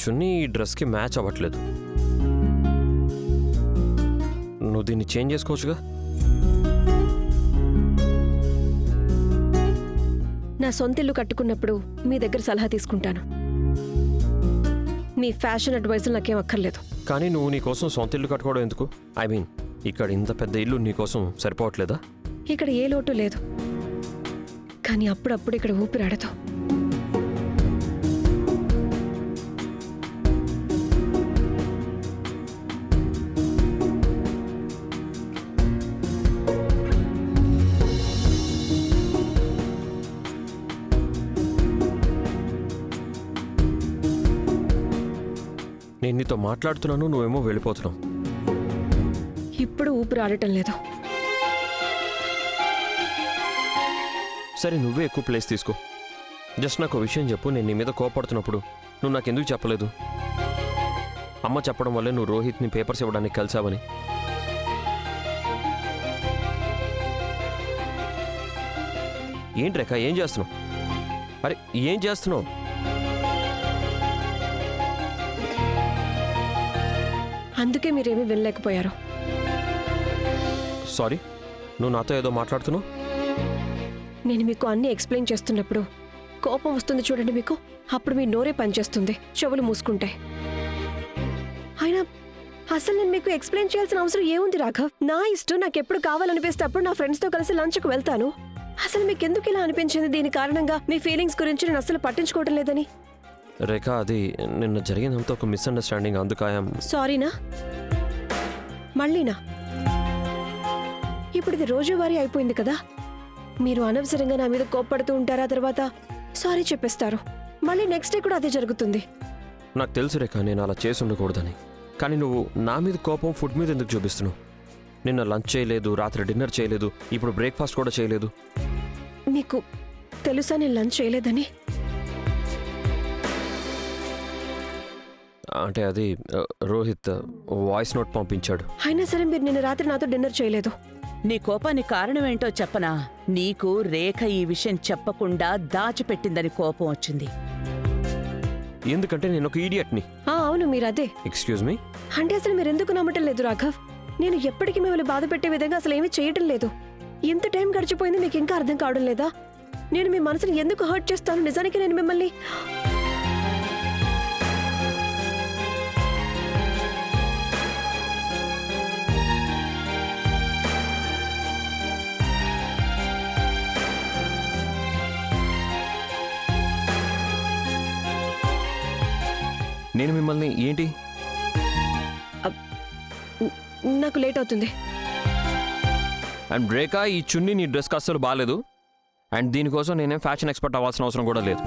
చున్నీ ఈ డ్రెస్కి మ్యాచ్ అవ్వట్లేదు. నువ్వు దీన్ని చేంజ్ చేసుకోవచ్చుగా. నా సొంత ఇల్లు కట్టుకున్నప్పుడు మీ దగ్గర సలహా తీసుకుంటాను. మీ ఫ్యాషన్ అడ్వైజులు నాకేం అక్కర్లేదు. కానీ నువ్వు నీకోసం సొంత ఇల్లు కట్టుకోవడం ఎందుకు? ఐ మీన్ ఇక్కడ ఇంత పెద్ద ఇల్లు నీకోసం సరిపోవట్లేదా? ఇక్కడ ఏ లోటు లేదు, కానీ అప్పుడప్పుడు ఇక్కడ ఊపిరాడదు. నేను నీతో మాట్లాడుతున్నాను, నువ్వేమో వెళ్ళిపోతున్నావు. ఇప్పుడు ఊపిరాడటం లేదు. సరే నువ్వే ఎక్కువ ప్లేస్ తీసుకో. జస్ట్ నాకు విషయం చెప్పు. నేను నీ మీద కోపడుతున్నప్పుడు నువ్వు నాకెందుకు చెప్పలేదు? అమ్మ చెప్పడం వల్లే నువ్వు రోహిత్ని పేపర్స్ ఇవ్వడానికి కలిసావని. ఏంటి రేఖ, ఏం చేస్తున్నావు? అరే ఏం చేస్తున్నావు? అందుకే మీరేమీ వినలేకపోయారు. సారీ, నువ్వు నాతో ఏదో మాట్లాడుతున్నావు. నేను మీకు అన్నీ ఎక్స్ప్లెయిన్ చేస్తున్నప్పుడు కోపం వస్తుంది చూడండి మీకు. అప్పుడు మీ నోరే పనిచేస్తుంది, చెవులు మూసుకుంటాయి. అయినా అసలు నేను మీకు ఎక్స్ప్లెయిన్ చేయాల్సిన అవసరం ఏముంది రాఘవ్? నా ఇష్టం, నాకు ఎప్పుడు కావాలనిపిస్తే అప్పుడు నా ఫ్రెండ్స్తో కలిసి లంచ్కు వెళ్తాను. అసలు మీకు ఎందుకు ఇలా అనిపించింది? దీని కారణంగా మీ ఫీలింగ్స్ గురించి నేను అసలు పట్టించుకోవటం లేదని. రేఖ, అది నిన్న జరిగినంత ఒక మిస్అండర్స్టాండింగ్. అందుకాయం. సారీనా? మళ్ళీనా? ఇప్పుడు ఇది రోజువారీ అయిపోయింది కదా. మీరు అనవసరంగా నా మీద కోప్పడుతూ ఉంటారా, తర్వాత సారీ చెప్పేస్తారు. మళ్ళీ నెక్స్ట్ డే కూడా అదే జరుగుతుంది. నాకు తెలుసు రేఖ, నేను అలా చేసి ఉండకూడదని. కానీ నువ్వు నా మీద కోపం ఫుడ్ మీద ఎందుకు చూపిస్తున్నావు? నిన్న లంచ్ చేయలేదు, రాత్రి డిన్నర్ చేయలేదు, ఇప్పుడు బ్రేక్ఫాస్ట్ కూడా చేయలేదు. మీకు తెలుసా నేను లంచ్ చేయలేదని? అంటే అది రోహిత్ వాయిస్ నోట్ పంపించాడు. అయినా సరే మీరు నిన్న రాత్రి నాతో డిన్నర్ చేయలేదు. నీ కోపానికి కారణమేంటో చెప్పనా? నీకు రేఖ ఈ విషయం చెప్పకుండా దాచిపెట్టిందని కోపం వచ్చింది. ఎందుకంటే నేను ఒక ఈడియట్ని. అవును, మీరు అదే. Excuse me. అంటే అసలు మీరు ఎందుకు నమ్మటం లేదు రాఘవ్? నేను ఎప్పటికీ మిమ్మల్ని బాధ పెట్టే విధంగా అసలు ఏమీ చేయటం లేదు. ఇంత టైం గడిచిపోయింది, మీకు ఇంకా అర్థం కావడం లేదా? నేను మీ మనసుని ఎందుకు హర్ట్ చేస్తాను? నిజానికి నేను మిమ్మల్ని నేను మిమ్మల్ని ఏంటి? నాకు లేట్ అవుతుంది. అండ్ రేఖ, ఈ చున్నీ నీ డ్రెస్కి అస్సలు బాగాలేదు. అండ్ దీనికోసం నేనేం ఫ్యాషన్ ఎక్స్పర్ట్ అవ్వాల్సిన అవసరం కూడా లేదు.